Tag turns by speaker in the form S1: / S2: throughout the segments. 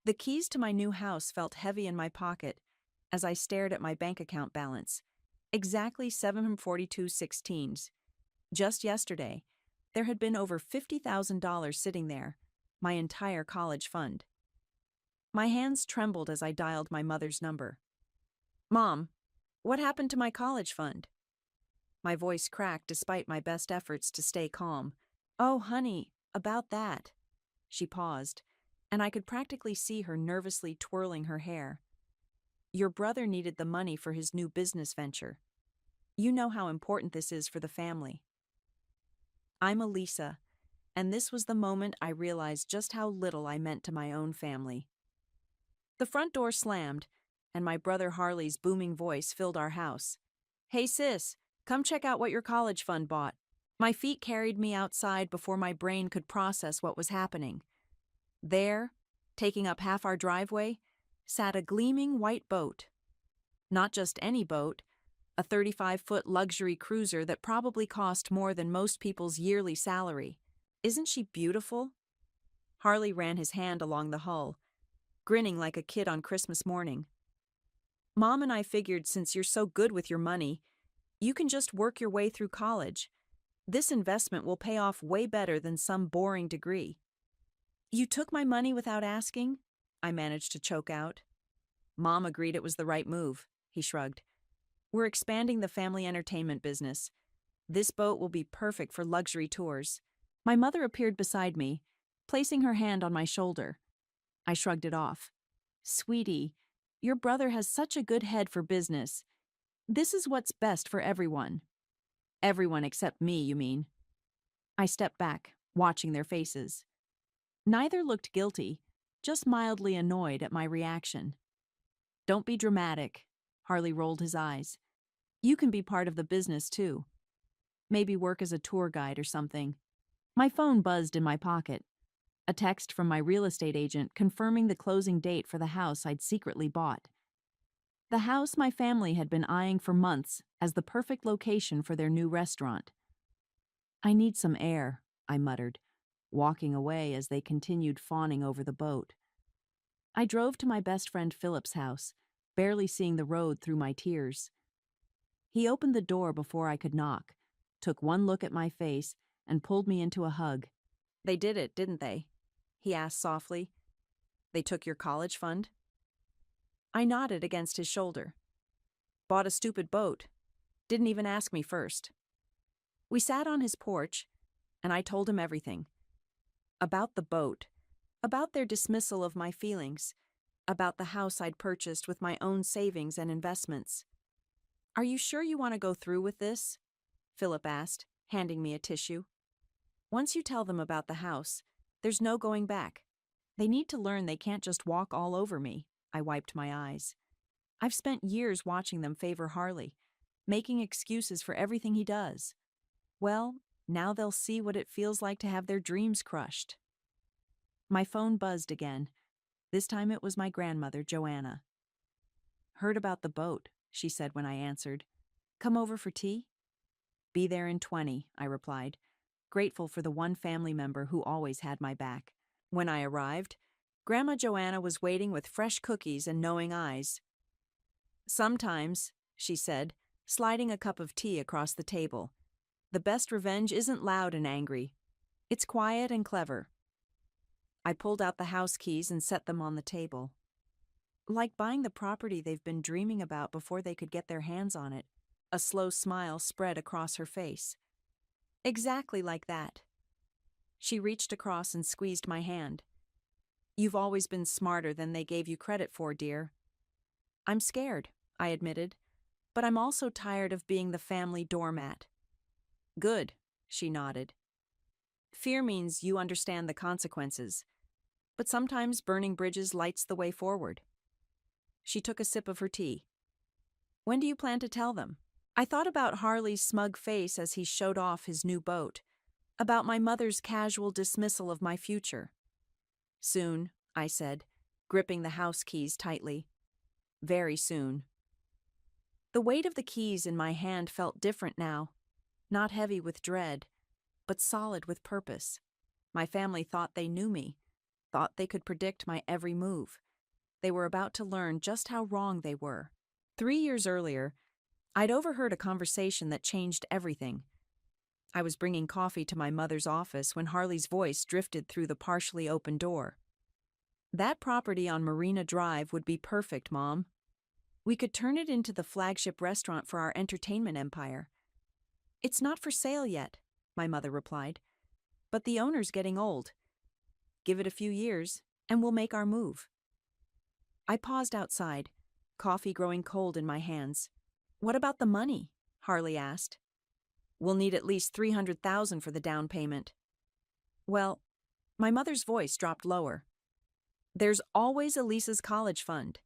S1: The keys to my new house felt heavy in my pocket as I stared at my bank account balance. Exactly 742.16. Just yesterday, there had been over $50,000 sitting there, my entire college fund. My hands trembled as I dialed my mother's number. Mom, what happened to my college fund? My voice cracked despite my best efforts to stay calm. Oh, honey, about that. She paused, and I could practically see her nervously twirling her hair. Your brother needed the money for his new business venture. You know how important this is for the family. I'm Elisa, and this was the moment I realized just how little I meant to my own family. The front door slammed, and my brother Harley's booming voice filled our house. Hey sis, come check out what your college fund bought. My feet carried me outside before my brain could process what was happening. There, taking up half our driveway, sat a gleaming white boat. Not just any boat, a 35-foot luxury cruiser that probably cost more than most people's yearly salary. Isn't she beautiful? Harley ran his hand along the hull, grinning like a kid on Christmas morning. Mom and I figured since you're so good with your money, you can just work your way through college. This investment will pay off way better than some boring degree. You took my money without asking? I managed to choke out. Mom agreed it was the right move, he shrugged. We're expanding the family entertainment business. This boat will be perfect for luxury tours. My mother appeared beside me, placing her hand on my shoulder. I shrugged it off. Sweetie, your brother has such a good head for business. This is what's best for everyone. Everyone except me, you mean? I stepped back, watching their faces. Neither looked guilty, just mildly annoyed at my reaction. Don't be dramatic, Harley rolled his eyes. You can be part of the business, too. Maybe work as a tour guide or something. My phone buzzed in my pocket. A text from my real estate agent confirming the closing date for the house I'd secretly bought. The house my family had been eyeing for months as the perfect location for their new restaurant. I need some air, I muttered, walking away as they continued fawning over the boat. I drove to my best friend Philip's house, barely seeing the road through my tears. He opened the door before I could knock, took one look at my face, and pulled me into a hug. They did it, didn't they? He asked softly. They took your college fund? I nodded against his shoulder. Bought a stupid boat. Didn't even ask me first. We sat on his porch, and I told him everything. About the boat, about their dismissal of my feelings, about the house I'd purchased with my own savings and investments. Are you sure you want to go through with this? Philip asked, handing me a tissue. Once you tell them about the house, there's no going back. They need to learn they can't just walk all over me. I wiped my eyes. I've spent years watching them favor Harley, making excuses for everything he does. Well, now they'll see what it feels like to have their dreams crushed. My phone buzzed again. This time it was my grandmother, Joanna. Heard about the boat, she said when I answered. Come over for tea? Be there in 20, I replied, grateful for the one family member who always had my back. When I arrived, Grandma Joanna was waiting with fresh cookies and knowing eyes. Sometimes, she said, sliding a cup of tea across the table, the best revenge isn't loud and angry. It's quiet and clever. I pulled out the house keys and set them on the table. Like buying the property they've been dreaming about before they could get their hands on it. A slow smile spread across her face. Exactly like that. She reached across and squeezed my hand. You've always been smarter than they gave you credit for, dear. I'm scared, I admitted, but I'm also tired of being the family doormat. Good, she nodded. Fear means you understand the consequences, but sometimes burning bridges lights the way forward. She took a sip of her tea. When do you plan to tell them? I thought about Harley's smug face as he showed off his new boat, about my mother's casual dismissal of my future. Soon, I said, gripping the house keys tightly. Very soon. The weight of the keys in my hand felt different now, not heavy with dread, but solid with purpose. My family thought they knew me. thought they could predict my every move. They were about to learn just how wrong they were. 3 years earlier, I'd overheard a conversation that changed everything. I was bringing coffee to my mother's office when Harley's voice drifted through the partially open door. "That property on Marina Drive would be perfect, Mom. We could turn it into the flagship restaurant for our entertainment empire." "It's not for sale yet," my mother replied, "but the owner's getting old. Give it a few years, and we'll make our move." I paused outside, coffee growing cold in my hands. "What about the money?" Harley asked. "We'll need at least $300,000 for the down payment." "Well," my mother's voice dropped lower. "There's always Elisa's college fund.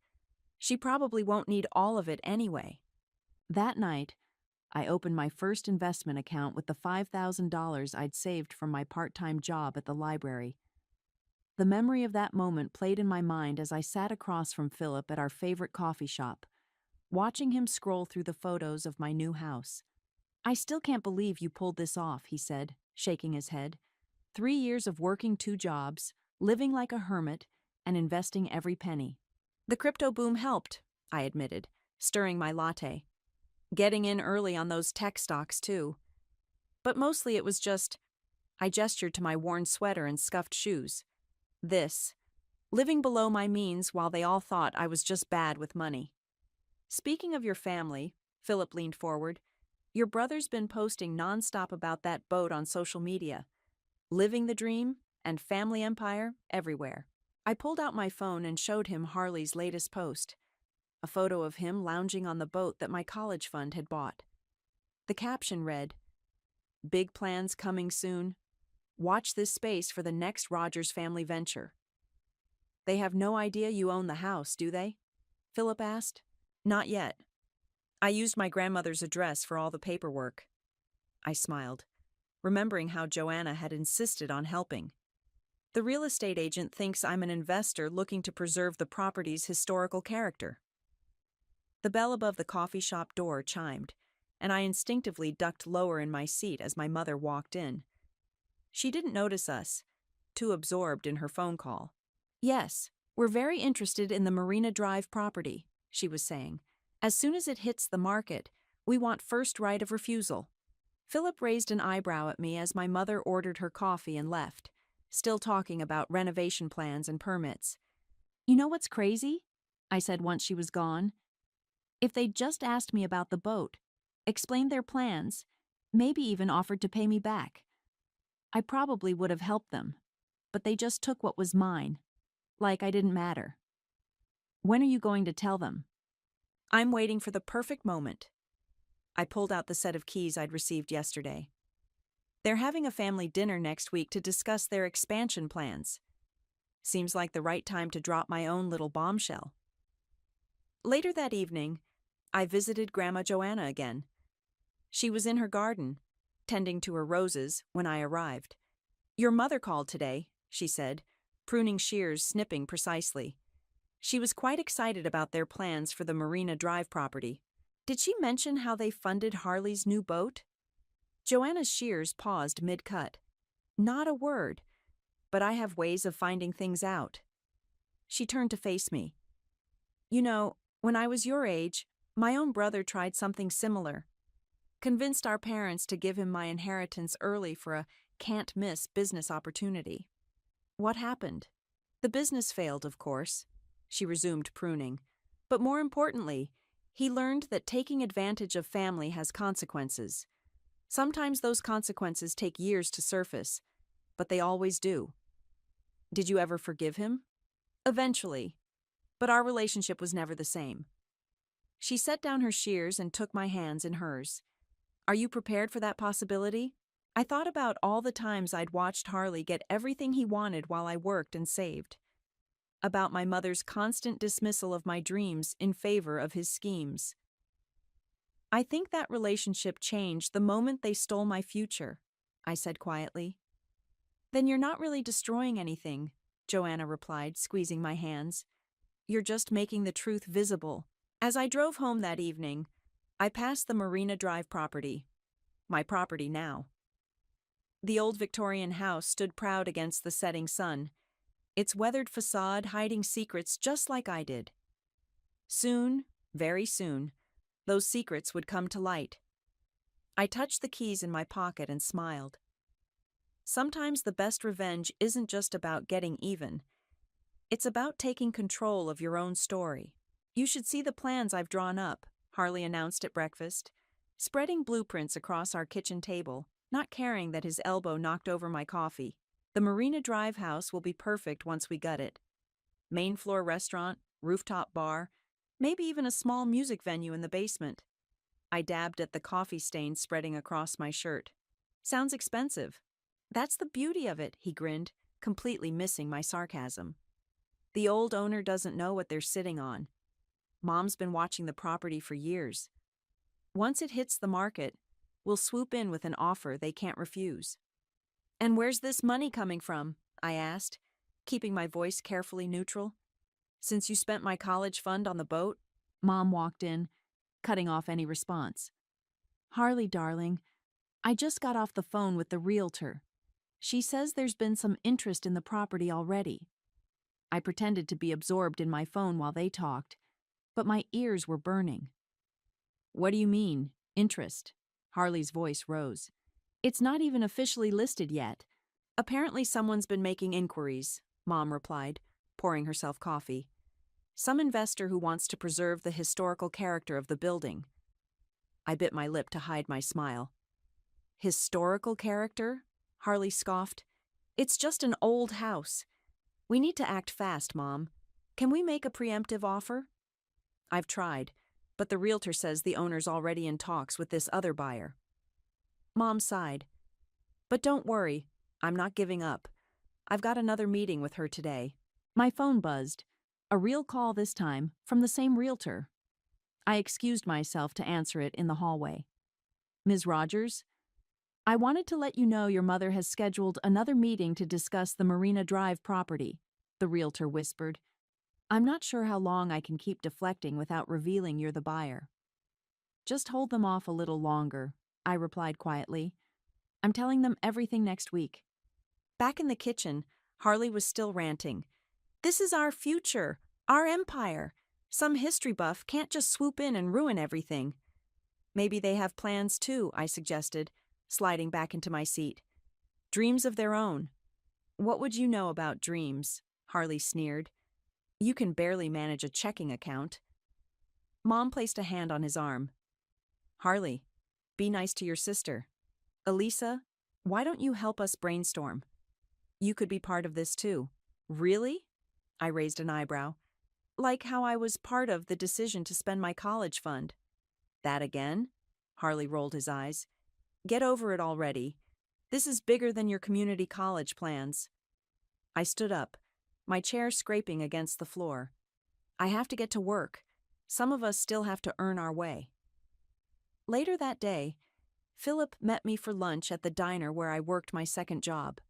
S1: She probably won't need all of it anyway." That night, I opened my first investment account with the $5,000 I'd saved from my part-time job at the library. The memory of that moment played in my mind as I sat across from Philip at our favorite coffee shop, watching him scroll through the photos of my new house. "I still can't believe you pulled this off," he said, shaking his head. 3 years of working 2 jobs, living like a hermit, and investing every penny." "The crypto boom helped," I admitted, stirring my latte. "Getting in early on those tech stocks, too. But mostly it was just," I gestured to my worn sweater and scuffed shoes, "this. Living below my means while they all thought I was just bad with money." "Speaking of your family," Philip leaned forward, "your brother's been posting nonstop about that boat on social media. Living the dream and family empire everywhere." I pulled out my phone and showed him Harley's latest post, a photo of him lounging on the boat that my college fund had bought. The caption read, "Big plans coming soon. Watch this space for the next Rogers family venture." "They have no idea you own the house, do they?" Philip asked. "Not yet. I used my grandmother's address for all the paperwork." I smiled, remembering how Joanna had insisted on helping. "The real estate agent thinks I'm an investor looking to preserve the property's historical character." The bell above the coffee shop door chimed, and I instinctively ducked lower in my seat as my mother walked in. She didn't notice us, too absorbed in her phone call. "Yes, we're very interested in the Marina Drive property," she was saying. "As soon as it hits the market, we want first right of refusal." Philip raised an eyebrow at me as my mother ordered her coffee and left, still talking about renovation plans and permits. "You know what's crazy?" I said once she was gone. "If they'd just asked me about the boat, explained their plans, maybe even offered to pay me back, I probably would have helped them. But they just took what was mine, like I didn't matter." "When are you going to tell them?" "I'm waiting for the perfect moment." I pulled out the set of keys I'd received yesterday. "They're having a family dinner next week to discuss their expansion plans. Seems like the right time to drop my own little bombshell." Later that evening, I visited Grandma Joanna again. She was in her garden, tending to her roses, when I arrived. "Your mother called today," she said, pruning shears snipping precisely. She was quite excited about their plans for the Marina Drive property. "Did she mention how they funded Harley's new boat?" Joanna's shears paused mid-cut. "Not a word, but I have ways of finding things out." She turned to face me. "You know, when I was your age, my own brother tried something similar. Convinced our parents to give him my inheritance early for a can't-miss business opportunity." "What happened?" "The business failed, of course," she resumed pruning. "But more importantly, he learned that taking advantage of family has consequences. Sometimes those consequences take years to surface, but they always do." "Did you ever forgive him?" "Eventually, but our relationship was never the same." She set down her shears and took my hands in hers. "Are you prepared for that possibility?" I thought about all the times I'd watched Harley get everything he wanted while I worked and saved. About my mother's constant dismissal of my dreams in favor of his schemes. "I think that relationship changed the moment they stole my future," I said quietly. "Then you're not really destroying anything," Joanna replied, squeezing my hands. "You're just making the truth visible." As I drove home that evening, I passed the Marina Drive property. My property now. The old Victorian house stood proud against the setting sun, its weathered facade hiding secrets just like I did. Soon, very soon, those secrets would come to light. I touched the keys in my pocket and smiled. Sometimes the best revenge isn't just about getting even. It's about taking control of your own story. You should see the plans I've drawn up, Harley announced at breakfast, spreading blueprints across our kitchen table, not caring that his elbow knocked over my coffee. The Marina Drive house will be perfect once we gut it. Main floor restaurant, rooftop bar, maybe even a small music venue in the basement. I dabbed at the coffee stains spreading across my shirt. Sounds expensive. That's the beauty of it, he grinned, completely missing my sarcasm. The old owner doesn't know what they're sitting on. Mom's been watching the property for years. Once it hits the market, we'll swoop in with an offer they can't refuse. And where's this money coming from? I asked, keeping my voice carefully neutral. Since you spent my college fund on the boat? Mom walked in, cutting off any response. Harley, darling, I just got off the phone with the realtor. She says there's been some interest in the property already. I pretended to be absorbed in my phone while they talked, but my ears were burning. What do you mean, interest? Harley's voice rose. It's not even officially listed yet. Apparently someone's been making inquiries, Mom replied, pouring herself coffee. Some investor who wants to preserve the historical character of the building. I bit my lip to hide my smile. Historical character? Harley scoffed. It's just an old house. We need to act fast, Mom. Can we make a preemptive offer? I've tried, but the realtor says the owner's already in talks with this other buyer. Mom sighed. But don't worry, I'm not giving up. I've got another meeting with her today. My phone buzzed. A real call this time, from the same realtor. I excused myself to answer it in the hallway. Ms. Rogers, I wanted to let you know your mother has scheduled another meeting to discuss the Marina Drive property, the realtor whispered. I'm not sure how long I can keep deflecting without revealing you're the buyer. Just hold them off a little longer, I replied quietly. I'm telling them everything next week. Back in the kitchen, Harley was still ranting. This is our future, our empire. Some history buff can't just swoop in and ruin everything. Maybe they have plans too, I suggested, sliding back into my seat. Dreams of their own. What would you know about dreams? Harley sneered. You can barely manage a checking account. Mom placed a hand on his arm. Harley, be nice to your sister. Elisa, why don't you help us brainstorm? You could be part of this too. Really? I raised an eyebrow. Like how I was part of the decision to spend my college fund. That again? Harley rolled his eyes. Get over it already. This is bigger than your community college plans. I stood up, my chair scraping against the floor. I have to get to work. Some of us still have to earn our way. Later that day, Philip met me for lunch at the diner where I worked my second job.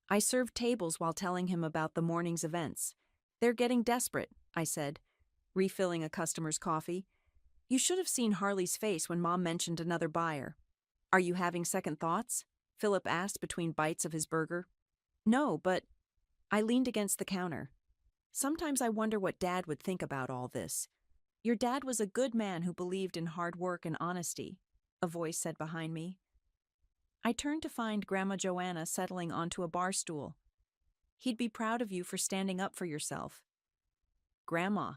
S1: I served tables while telling him about the morning's events. They're getting desperate, I said, refilling a customer's coffee. You should have seen Harley's face when Mom mentioned another buyer. Are you having second thoughts? Philip asked between bites of his burger. No, but I leaned against the counter. Sometimes I wonder what Dad would think about all this. Your dad was a good man who believed in hard work and honesty, a voice said behind me. I turned to find Grandma Joanna settling onto a bar stool. He'd be proud of you for standing up for yourself. Grandma,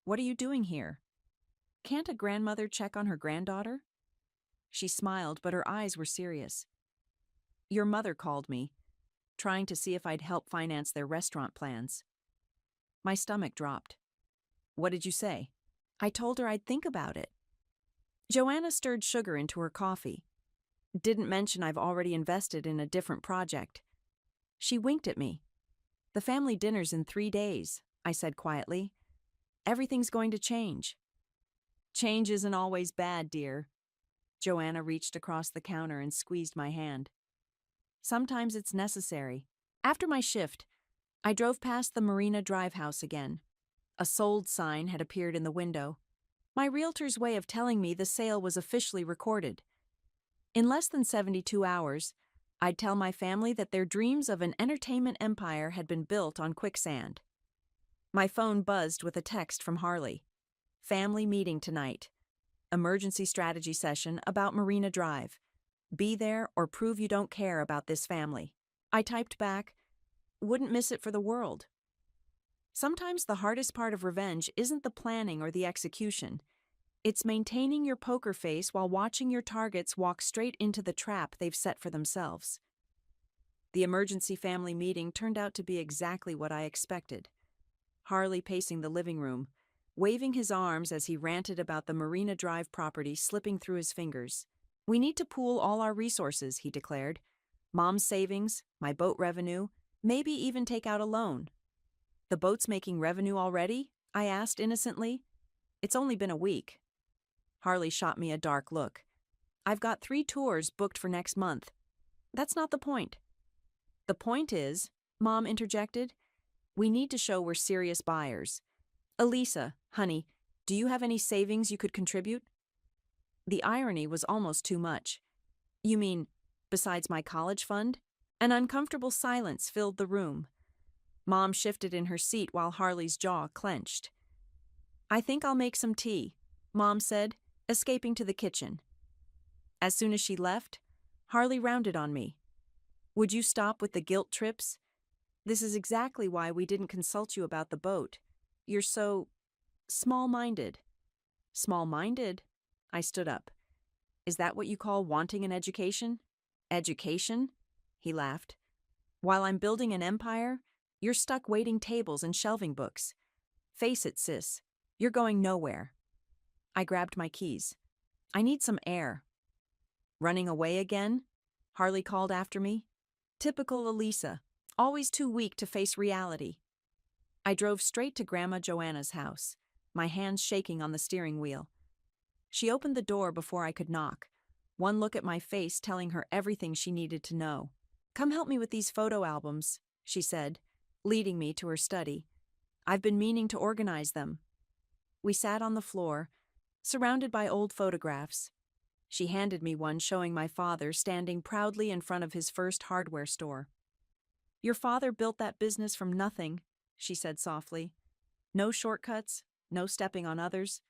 S1: what are you doing here? Can't a grandmother check on her granddaughter? She smiled, but her eyes were serious. Your mother called me, trying to see if I'd help finance their restaurant plans. My stomach dropped. What did you say? I told her I'd think about it. Joanna stirred sugar into her coffee. Didn't mention I've already invested in a different project. She winked at me. The family dinner's in 3 days, I said quietly. Everything's going to change. Change isn't always bad, dear. Joanna reached across the counter and squeezed my hand. Sometimes it's necessary. After my shift, I drove past the Marina Drive house again. A sold sign had appeared in the window. My realtor's way of telling me the sale was officially recorded. In less than 72 hours, I'd tell my family that their dreams of an entertainment empire had been built on quicksand. My phone buzzed with a text from Harley. Family meeting tonight. Emergency strategy session about Marina Drive. Be there or prove you don't care about this family. I typed back, wouldn't miss it for the world. Sometimes the hardest part of revenge isn't the planning or the execution. It's maintaining your poker face while watching your targets walk straight into the trap they've set for themselves. The emergency family meeting turned out to be exactly what I expected. Harley pacing the living room, waving his arms as he ranted about the Marina Drive property slipping through his fingers. We need to pool all our resources, he declared. Mom's savings, my boat revenue, maybe even take out a loan. The boat's making revenue already? I asked innocently. It's only been a week. Harley shot me a dark look. I've got 3 tours booked for next month. That's not the point. The point is, Mom interjected, we need to show we're serious buyers. Elisa, honey, do you have any savings you could contribute? The irony was almost too much. You mean, besides my college fund? An uncomfortable silence filled the room. Mom shifted in her seat while Harley's jaw clenched. I think I'll make some tea, Mom said, escaping to the kitchen. As soon as she left, Harley rounded on me. Would you stop with the guilt trips? This is exactly why we didn't consult you about the boat. You're so small-minded. Small-minded? I stood up. Is that what you call wanting an education? Education? He laughed. While I'm building an empire, you're stuck waiting tables and shelving books. Face it, sis. You're going nowhere. I grabbed my keys. I need some air. Running away again? Harley called after me. Typical Elisa, always too weak to face reality. I drove straight to Grandma Joanna's house, my hands shaking on the steering wheel. She opened the door before I could knock, one look at my face telling her everything she needed to know. Come help me with these photo albums, she said, leading me to her study. I've been meaning to organize them. We sat on the floor, surrounded by old photographs. She handed me one showing my father standing proudly in front of his first hardware store. Your father built that business from nothing, she said softly. No shortcuts, no stepping on others,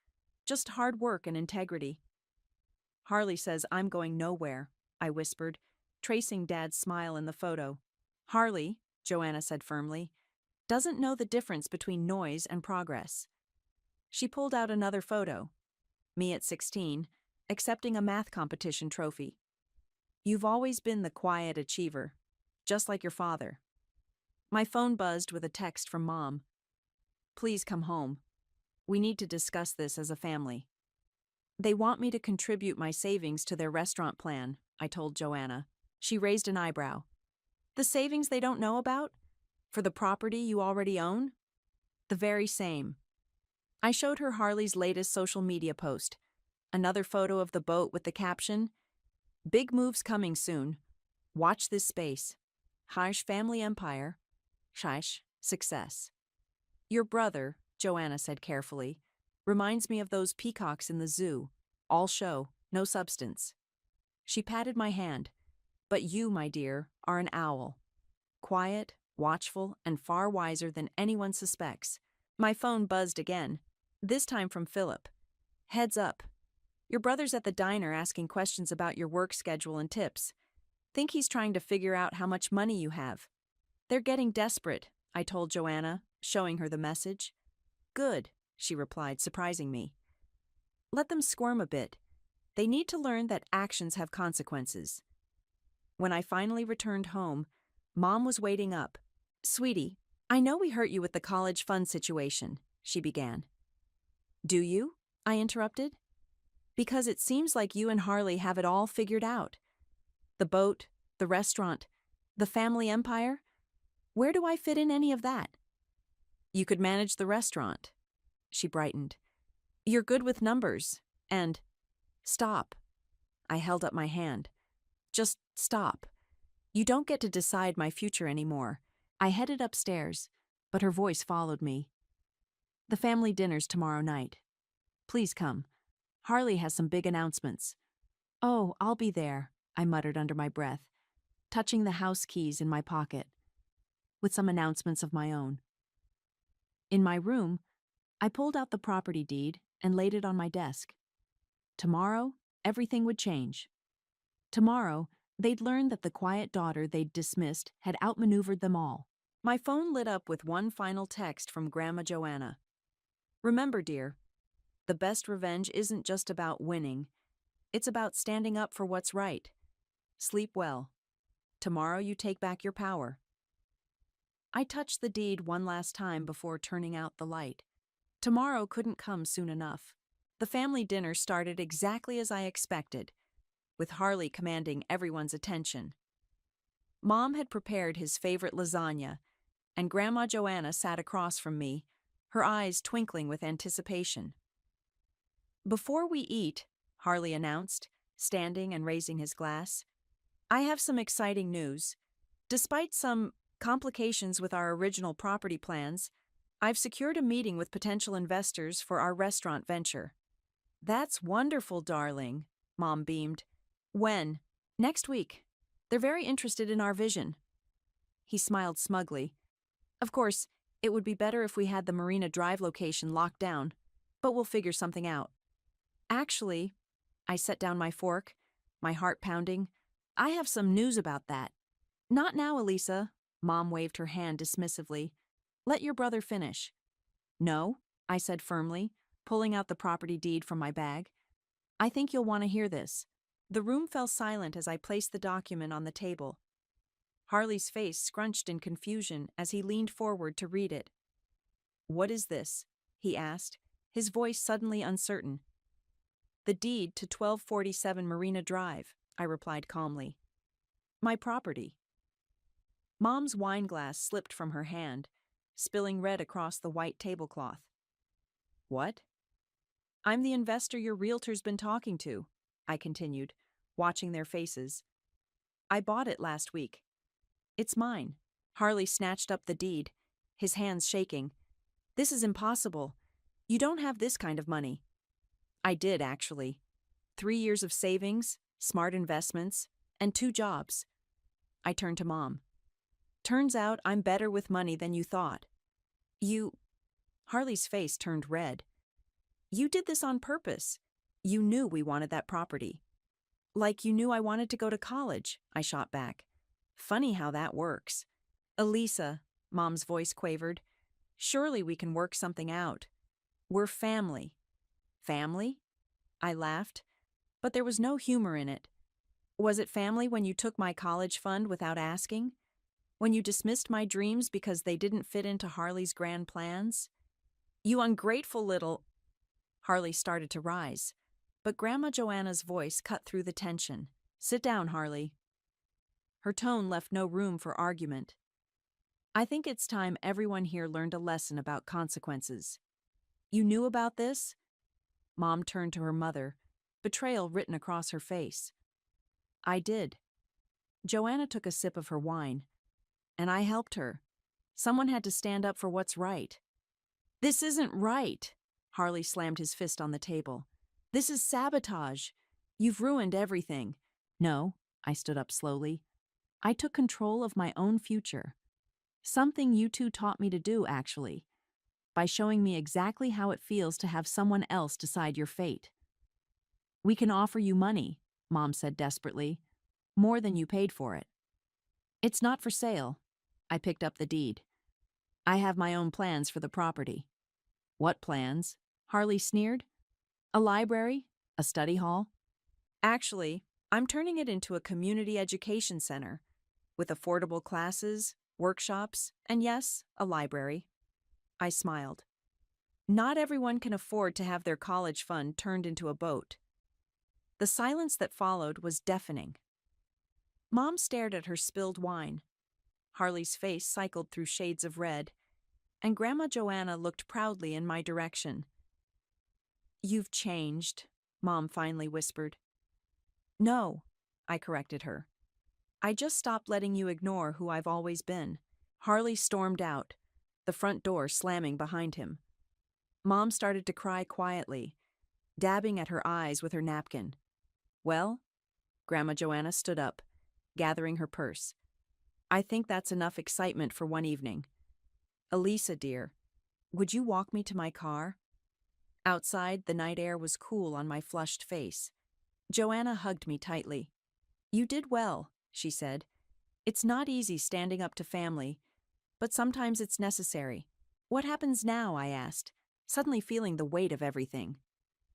S1: just hard work and integrity. Harley says I'm going nowhere, I whispered, tracing Dad's smile in the photo. Harley, Joanna said firmly, doesn't know the difference between noise and progress. She pulled out another photo, me at 16, accepting a math competition trophy. You've always been the quiet achiever, just like your father. My phone buzzed with a text from Mom. Please come home. We need to discuss this as a family. They want me to contribute my savings to their restaurant plan, I told Joanna. She raised an eyebrow. The savings they don't know about? For the property you already own? The very same. I showed her Harley's latest social media post. Another photo of the boat with the caption, Big moves coming soon. Watch this space. Harsh family empire. Shish, success. Your brother, Joanna said carefully, reminds me of those peacocks in the zoo. All show, no substance. She patted my hand. But you, my dear, are an owl. Quiet, watchful, and far wiser than anyone suspects. My phone buzzed again, this time from Philip. Heads up. Your brother's at the diner asking questions about your work schedule and tips. Think he's trying to figure out how much money you have. They're getting desperate, I told Joanna, showing her the message. Good, she replied, surprising me. Let them squirm a bit. They need to learn that actions have consequences. When I finally returned home, Mom was waiting up. Sweetie, I know we hurt you with the college fund situation, she began. Do you? I interrupted. Because it seems like you and Harley have it all figured out. The boat, the restaurant, the family empire. Where do I fit in any of that? You could manage the restaurant. She brightened. You're good with numbers. And stop. I held up my hand. Just stop. You don't get to decide my future anymore. I headed upstairs, but her voice followed me. The family dinner's tomorrow night. Please come. Harley has some big announcements. Oh, I'll be there, I muttered under my breath. touching the house keys in my pocket, with some announcements of my own. In my room, I pulled out the property deed and laid it on my desk. Tomorrow, everything would change. Tomorrow, they'd learn that the quiet daughter they'd dismissed had outmaneuvered them all. My phone lit up with one final text from Grandma Joanna. Remember, dear, the best revenge isn't just about winning. It's about standing up for what's right. Sleep well. Tomorrow you take back your power. I touched the deed one last time before turning out the light. Tomorrow couldn't come soon enough. The family dinner started exactly as I expected, with Harley commanding everyone's attention. Mom had prepared his favorite lasagna, and Grandma Joanna sat across from me, her eyes twinkling with anticipation. Before we eat, Harley announced, standing and raising his glass, I have some exciting news. Despite some complications with our original property plans, I've secured a meeting with potential investors for our restaurant venture. That's wonderful, darling, Mom beamed. When? Next week. They're very interested in our vision. He smiled smugly. Of course, it would be better if we had the Marina Drive location locked down, but we'll figure something out. Actually, I set down my fork, my heart pounding. I have some news about that. Not now, Elisa. Mom waved her hand dismissively. Let your brother finish. No, I said firmly, pulling out the property deed from my bag. I think you'll want to hear this. The room fell silent as I placed the document on the table. Harley's face scrunched in confusion as he leaned forward to read it. What is this? He asked, his voice suddenly uncertain. The deed to 1247 Marina Drive, I replied calmly. My property. Mom's wine glass slipped from her hand, spilling red across the white tablecloth. What? I'm the investor your realtor's been talking to, I continued, watching their faces. I bought it last week. It's mine. Harley snatched up the deed, his hands shaking. This is impossible. You don't have this kind of money. I did, actually. 3 years of savings, smart investments, and 2 jobs. I turned to Mom. Turns out I'm better with money than you thought. Harley's face turned red. You did this on purpose. You knew we wanted that property. Like you knew I wanted to go to college, I shot back. Funny how that works. Elisa, Mom's voice quavered. Surely we can work something out. We're family. Family? I laughed, but there was no humor in it. Was it family when you took my college fund without asking? When you dismissed my dreams because they didn't fit into Harley's grand plans? You ungrateful little... Harley started to rise, but Grandma Joanna's voice cut through the tension. Sit down, Harley. Her tone left no room for argument. I think it's time everyone here learned a lesson about consequences. You knew about this? Mom turned to her mother, betrayal written across her face. I did. Joanna took a sip of her wine, and I helped her. Someone had to stand up for what's right. This isn't right. Harley slammed his fist on the table. This is sabotage. You've ruined everything. No, I stood up slowly. I took control of my own future. Something you two taught me to do, actually, by showing me exactly how it feels to have someone else decide your fate. We can offer you money, Mom said desperately, more than you paid for it. It's not for sale. I picked up the deed. I have my own plans for the property. What plans? Harley sneered. A library? A study hall? Actually, I'm turning it into a community education center, with affordable classes, workshops, and yes, a library. I smiled. Not everyone can afford to have their college fund turned into a boat. The silence that followed was deafening. Mom stared at her spilled wine. Harley's face cycled through shades of red, and Grandma Joanna looked proudly in my direction. You've changed, Mom finally whispered. No, I corrected her. I just stopped letting you ignore who I've always been. Harley stormed out, the front door slamming behind him. Mom started to cry quietly, dabbing at her eyes with her napkin. Well? Grandma Joanna stood up, gathering her purse. I think that's enough excitement for one evening. Elisa, dear, would you walk me to my car? Outside, the night air was cool on my flushed face. Joanna hugged me tightly. You did well, she said. It's not easy standing up to family, but sometimes it's necessary. What happens now? I asked, suddenly feeling the weight of everything.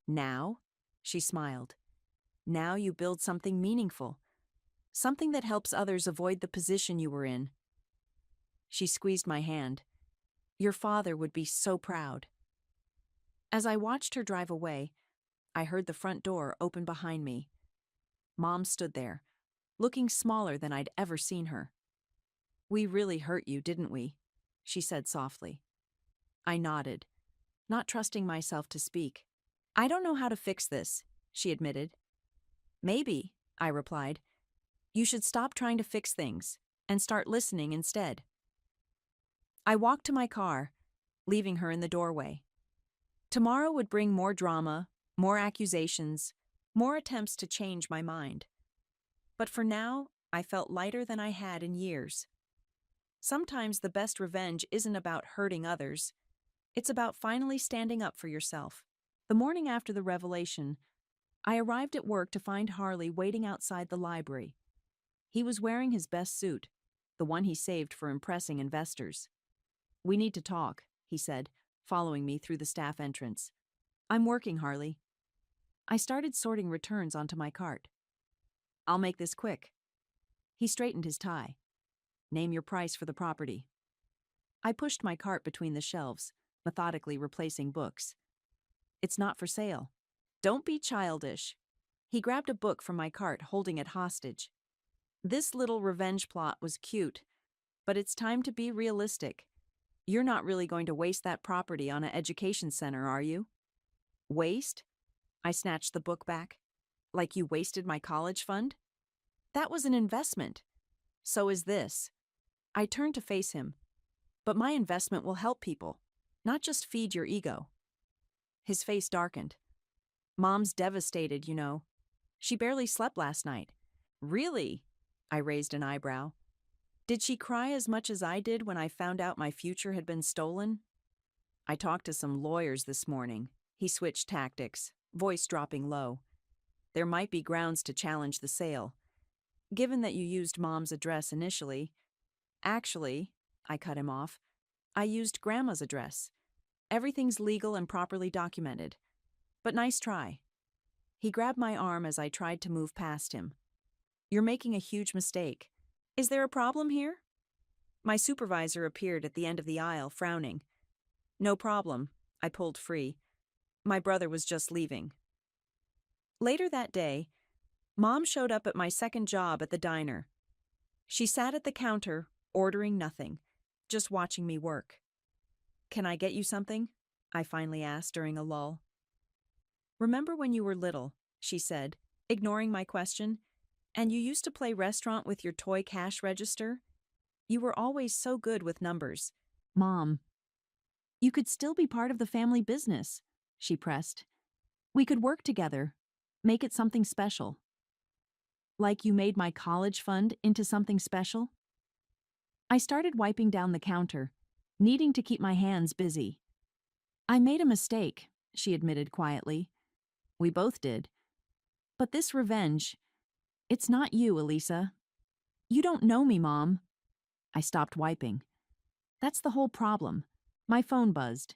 S1: Now? She smiled. Now you build something meaningful, something that helps others avoid the position you were in. She squeezed my hand. Your father would be so proud. As I watched her drive away, I heard the front door open behind me. Mom stood there, looking smaller than I'd ever seen her. We really hurt you, didn't we? She said softly. I nodded, not trusting myself to speak. I don't know how to fix this, she admitted. Maybe, I replied. You should stop trying to fix things and start listening instead. I walked to my car, leaving her in the doorway. Tomorrow would bring more drama, more accusations, more attempts to change my mind. But for now, I felt lighter than I had in years. Sometimes the best revenge isn't about hurting others. It's about finally standing up for yourself. The morning after the revelation, I arrived at work to find Harley waiting outside the library. He was wearing his best suit, the one he saved for impressing investors. We need to talk, he said, following me through the staff entrance. I'm working, Harley. I started sorting returns onto my cart. I'll make this quick. He straightened his tie. Name your price for the property. I pushed my cart between the shelves, methodically replacing books. It's not for sale. Don't be childish. He grabbed a book from my cart, holding it hostage. This little revenge plot was cute, but it's time to be realistic. You're not really going to waste that property on an education center, are you? Waste? I snatched the book back. Like you wasted my college fund? That was an investment. So is this. I turned to face him. But my investment will help people, not just feed your ego. His face darkened. Mom's devastated, you know. She barely slept last night. Really? I raised an eyebrow. Did she cry as much as I did when I found out my future had been stolen? I talked to some lawyers this morning. He switched tactics, voice dropping low. There might be grounds to challenge the sale. Given that you used Mom's address initially. Actually, I cut him off, I used Grandma's address. Everything's legal and properly documented. But nice try. He grabbed my arm as I tried to move past him. You're making a huge mistake. Is there a problem here? My supervisor appeared at the end of the aisle, frowning. No problem, I pulled free. My brother was just leaving. Later that day, Mom showed up at my second job at the diner. She sat at the counter, ordering nothing, just watching me work. Can I get you something? I finally asked during a lull. Remember when you were little, she said, ignoring my question, and you used to play restaurant with your toy cash register? You were always so good with numbers. Mom, you could still be part of the family business, she pressed. We could work together, make it something special. Like you made my college fund into something special? I started wiping down the counter, needing to keep my hands busy. I made a mistake, she admitted quietly. We both did. But this revenge, it's not you, Elisa. You don't know me, Mom. I stopped wiping. That's the whole problem. My phone buzzed.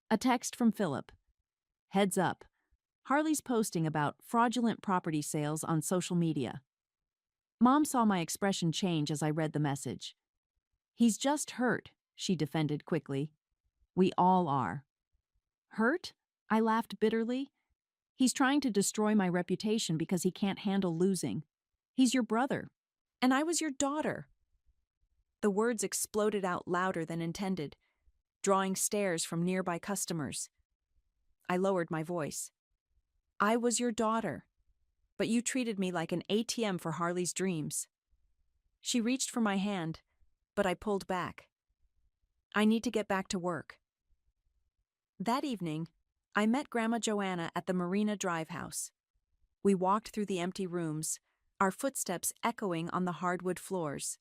S1: A text from Philip. Heads up. Harley's posting about fraudulent property sales on social media. Mom saw my expression change as I read the message. He's just hurt, she defended quickly. We all are. Hurt? I laughed bitterly. He's trying to destroy my reputation because he can't handle losing. He's your brother. And I was your daughter. The words exploded out louder than intended, drawing stares from nearby customers. I lowered my voice. I was your daughter, but you treated me like an ATM for Harley's dreams. She reached for my hand, but I pulled back. I need to get back to work. That evening, I met Grandma Joanna at the Marina Drive house. We walked through the empty rooms, our footsteps echoing on the hardwood floors.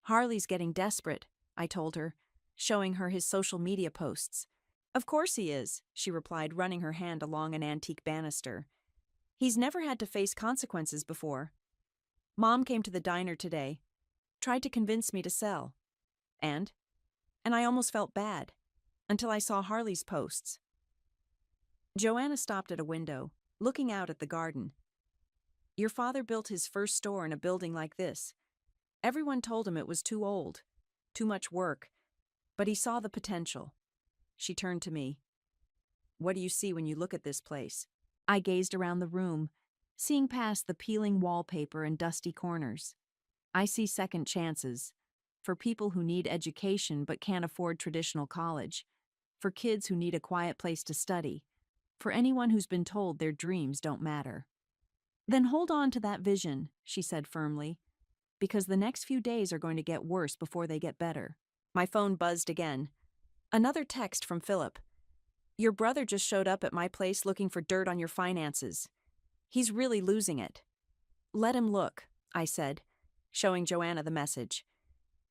S1: Harley's getting desperate, I told her, showing her his social media posts. Of course he is, she replied, running her hand along an antique banister. He's never had to face consequences before. Mom came to the diner today, tried to convince me to sell. And I almost felt bad, until I saw Harley's posts. Joanna stopped at a window, looking out at the garden. Your father built his first store in a building like this. Everyone told him it was too old, too much work, but he saw the potential. She turned to me. What do you see when you look at this place? I gazed around the room, seeing past the peeling wallpaper and dusty corners. I see second chances, for people who need education but can't afford traditional college, for kids who need a quiet place to study, for anyone who's been told their dreams don't matter. Then hold on to that vision, she said firmly, because the next few days are going to get worse before they get better. My phone buzzed again. Another text from Philip. Your brother just showed up at my place looking for dirt on your finances. He's really losing it. Let him look, I said, showing Joanna the message.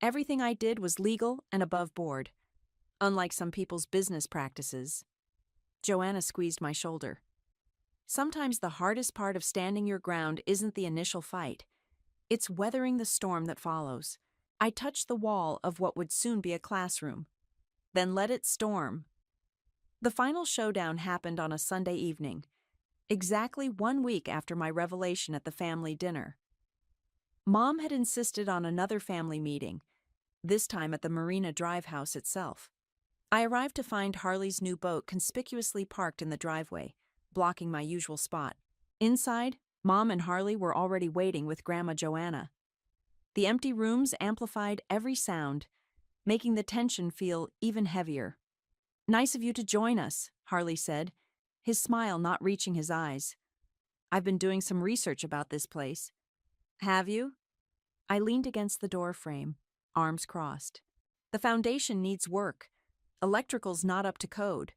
S1: Everything I did was legal and above board, unlike some people's business practices. Joanna squeezed my shoulder. Sometimes the hardest part of standing your ground isn't the initial fight. It's weathering the storm that follows. I touched the wall of what would soon be a classroom. Then let it storm. The final showdown happened on a Sunday evening, exactly 1 week after my revelation at the family dinner. Mom had insisted on another family meeting, this time at the Marina Drive house itself. I arrived to find Harley's new boat conspicuously parked in the driveway, blocking my usual spot. Inside, Mom and Harley were already waiting with Grandma Joanna. The empty rooms amplified every sound, making the tension feel even heavier. Nice of you to join us, Harley said, his smile not reaching his eyes. I've been doing some research about this place. Have you? I leaned against the door frame, arms crossed. The foundation needs work. Electrical's not up to code.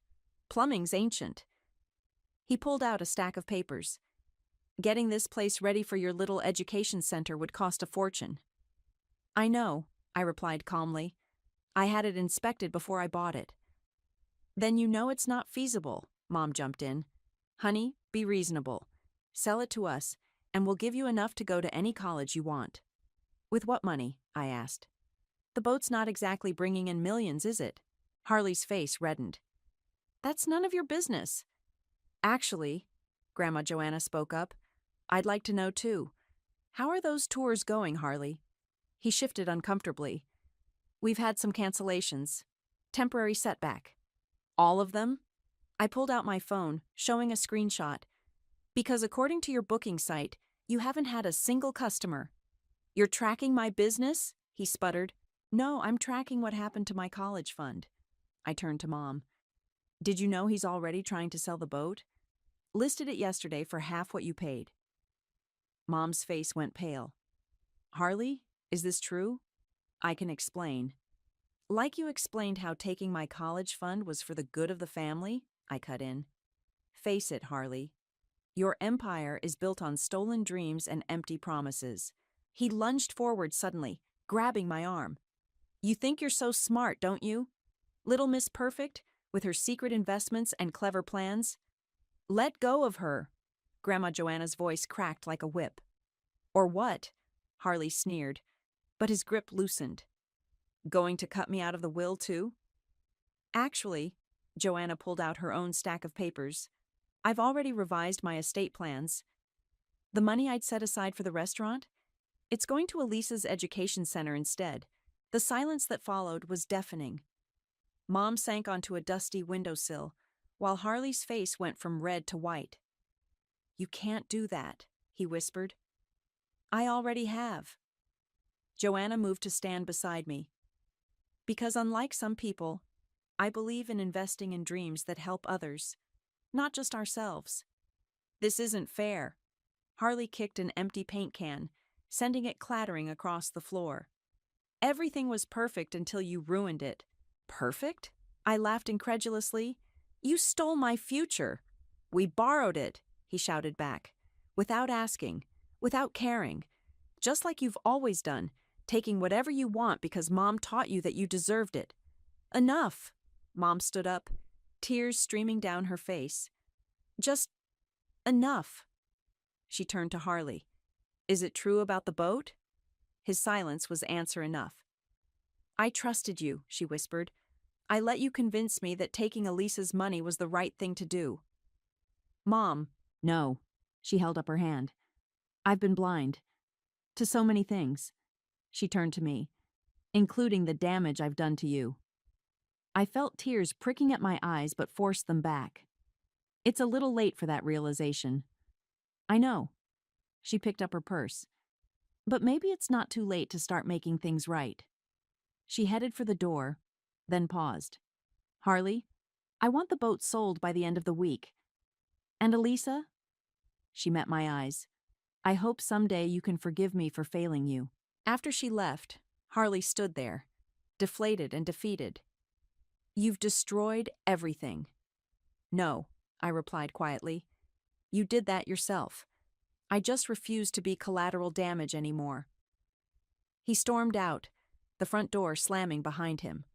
S1: Plumbing's ancient. He pulled out a stack of papers. Getting this place ready for your little education center would cost a fortune. I know, I replied calmly. I had it inspected before I bought it. Then you know it's not feasible, Mom jumped in. Honey, be reasonable. Sell it to us, and we'll give you enough to go to any college you want. With what money? I asked. The boat's not exactly bringing in millions, is it? Harley's face reddened. That's none of your business. Actually, Grandma Joanna spoke up, I'd like to know too. How are those tours going, Harley? He shifted uncomfortably. We've had some cancellations. Temporary setback. All of them? I pulled out my phone, showing a screenshot. Because according to your booking site, you haven't had a single customer. You're tracking my business? He sputtered. No, I'm tracking what happened to my college fund. I turned to Mom. Did you know he's already trying to sell the boat? Listed it yesterday for half what you paid. Mom's face went pale. Harley, is this true? I can explain. Like you explained how taking my college fund was for the good of the family, I cut in. Face it, Harley. Your empire is built on stolen dreams and empty promises. He lunged forward suddenly, grabbing my arm. You think you're so smart, don't you? Little Miss Perfect, with her secret investments and clever plans? Let go of her. Grandma Joanna's voice cracked like a whip. Or what? Harley sneered, but his grip loosened. Going to cut me out of the will, too? Actually, Joanna pulled out her own stack of papers. I've already revised my estate plans. The money I'd set aside for the restaurant? It's going to Elisa's education center instead. The silence that followed was deafening. Mom sank onto a dusty windowsill, while Harley's face went from red to white. You can't do that, he whispered. I already have. Joanna moved to stand beside me. Because unlike some people, I believe in investing in dreams that help others, not just ourselves. This isn't fair. Harley kicked an empty paint can, sending it clattering across the floor. Everything was perfect until you ruined it. Perfect? I laughed incredulously. You stole my future. We borrowed it, he shouted back. Without asking, without caring, just like you've always done, taking whatever you want because Mom taught you that you deserved it. Enough! Mom stood up, tears streaming down her face. Just enough. She turned to Harley. Is it true about the boat? His silence was answer enough. I trusted you, she whispered. I let you convince me that taking Elisa's money was the right thing to do. Mom. No. She held up her hand. I've been blind. To so many things. She turned to me, including the damage I've done to you. I felt tears pricking at my eyes but forced them back. It's a little late for that realization. I know. She picked up her purse. But maybe it's not too late to start making things right. She headed for the door, then paused. Harley, I want the boat sold by the end of the week. And Elisa? She met my eyes. I hope someday you can forgive me for failing you. After she left, Harley stood there, deflated and defeated. You've destroyed everything. No, I replied quietly. You did that yourself. I just refuse to be collateral damage anymore. He stormed out, the front door slamming behind him.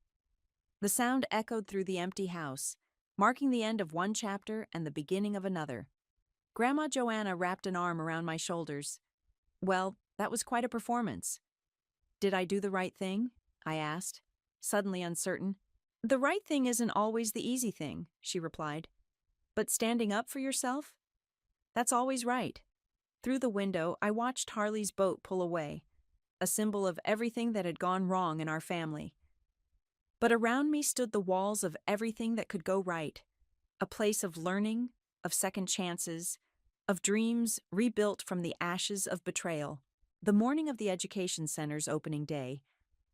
S1: The sound echoed through the empty house, marking the end of one chapter and the beginning of another. Grandma Joanna wrapped an arm around my shoulders. Well, that was quite a performance. Did I do the right thing? I asked, suddenly uncertain. The right thing isn't always the easy thing, she replied. But standing up for yourself? That's always right. Through the window, I watched Harley's boat pull away, a symbol of everything that had gone wrong in our family. But around me stood the walls of everything that could go right, a place of learning, of second chances, of dreams rebuilt from the ashes of betrayal. The morning of the education center's opening day,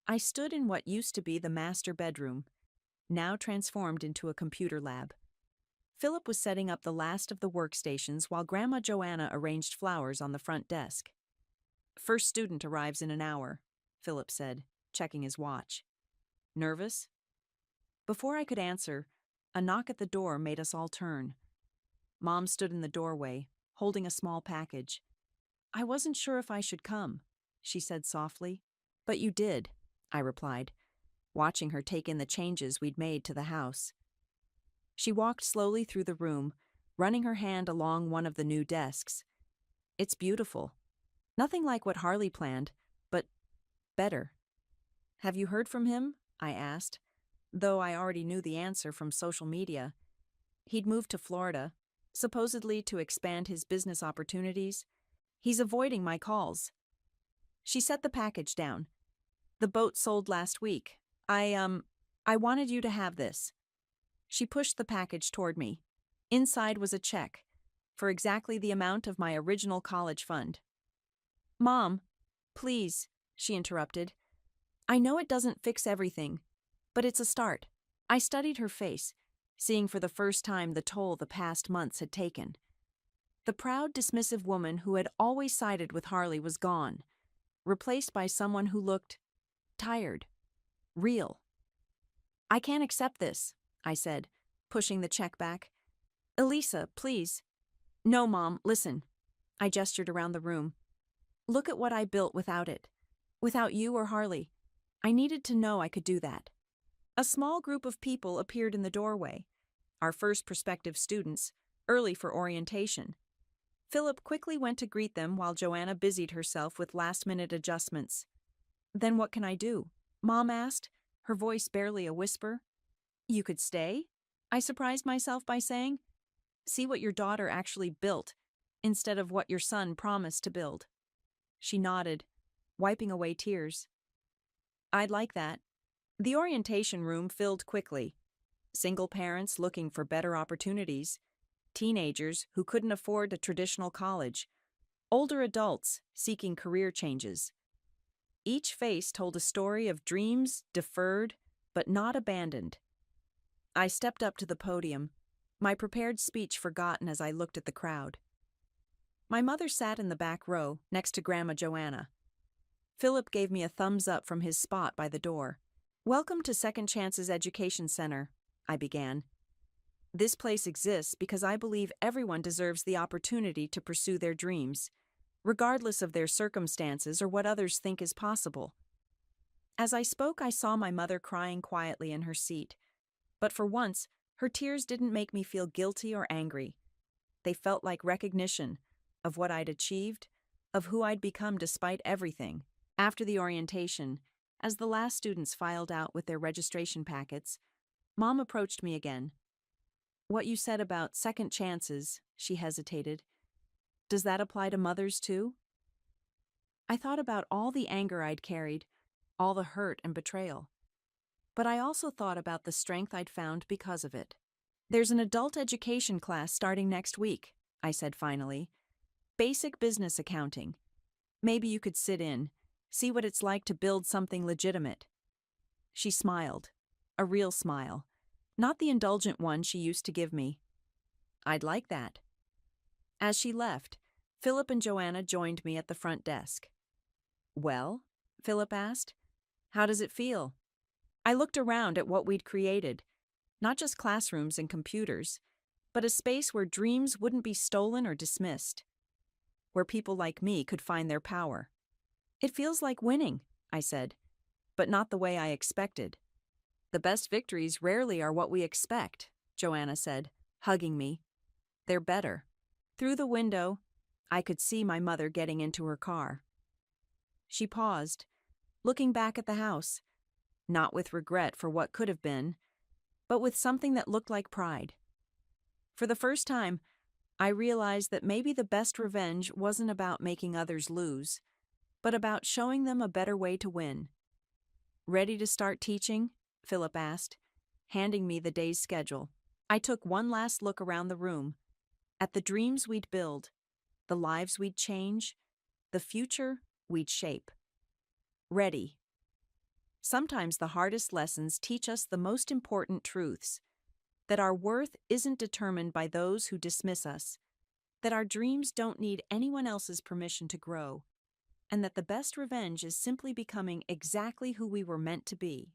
S1: I stood in what used to be the master bedroom, now transformed into a computer lab. Philip was setting up the last of the workstations while Grandma Joanna arranged flowers on the front desk. First student arrives in an hour, Philip said, checking his watch. Nervous? Before I could answer, a knock at the door made us all turn. Mom stood in the doorway, holding a small package. I wasn't sure if I should come, she said softly. But you did, I replied, watching her take in the changes we'd made to the house. She walked slowly through the room, running her hand along one of the new desks. It's beautiful. Nothing like what Harley planned, but better. Have you heard from him? I asked, though I already knew the answer from social media. He'd moved to Florida, supposedly to expand his business opportunities. He's avoiding my calls. She set the package down. The boat sold last week. I wanted you to have this. She pushed the package toward me. Inside was a check, for exactly the amount of my original college fund. Mom, please, she interrupted. I know it doesn't fix everything, but it's a start. I studied her face, seeing for the first time the toll the past months had taken. The proud, dismissive woman who had always sided with Harley was gone, replaced by someone who looked tired, real. I can't accept this, I said, pushing the check back. Elisa, please. No, Mom, listen. I gestured around the room. Look at what I built without it. Without you or Harley. I needed to know I could do that. A small group of people appeared in the doorway, our first prospective students, early for orientation. Philip quickly went to greet them while Joanna busied herself with last-minute adjustments. Then what can I do? Mom asked, her voice barely a whisper. You could stay? I surprised myself by saying. See what your daughter actually built, instead of what your son promised to build. She nodded, wiping away tears. I'd like that. The orientation room filled quickly. Single parents looking for better opportunities, teenagers who couldn't afford a traditional college, older adults seeking career changes. Each face told a story of dreams deferred but not abandoned. I stepped up to the podium, my prepared speech forgotten as I looked at the crowd. My mother sat in the back row, next to Grandma Joanna. Philip gave me a thumbs up from his spot by the door. Welcome to Second Chances Education Center, I began. This place exists because I believe everyone deserves the opportunity to pursue their dreams. regardless of their circumstances or what others think is possible. As I spoke, I saw my mother crying quietly in her seat, but for once, her tears didn't make me feel guilty or angry. They felt like recognition of what I'd achieved, of who I'd become despite everything. After the orientation, as the last students filed out with their registration packets, Mom approached me again. "What you said about second chances," she hesitated. "Does that apply to mothers too?" I thought about all the anger I'd carried, all the hurt and betrayal. But I also thought about the strength I'd found because of it. "There's an adult education class starting next week," I said finally. "Basic business accounting. Maybe you could sit in, see what it's like to build something legitimate." She smiled, a real smile, not the indulgent one she used to give me. "I'd like that." As she left, Philip and Joanna joined me at the front desk. "Well?" Philip asked. "How does it feel?" I looked around at what we'd created, not just classrooms and computers, but a space where dreams wouldn't be stolen or dismissed, where people like me could find their power. "It feels like winning," I said, "but not the way I expected." "The best victories rarely are what we expect," Joanna said, hugging me. "They're better." Through the window, I could see my mother getting into her car. She paused, looking back at the house, not with regret for what could have been, but with something that looked like pride. For the first time, I realized that maybe the best revenge wasn't about making others lose, but about showing them a better way to win. "Ready to start teaching?" Philip asked, handing me the day's schedule. I took one last look around the room, at the dreams we'd build, the lives we'd change, the future we'd shape. Ready. Sometimes the hardest lessons teach us the most important truths: that our worth isn't determined by those who dismiss us, that our dreams don't need anyone else's permission to grow, and that the best revenge is simply becoming exactly who we were meant to be.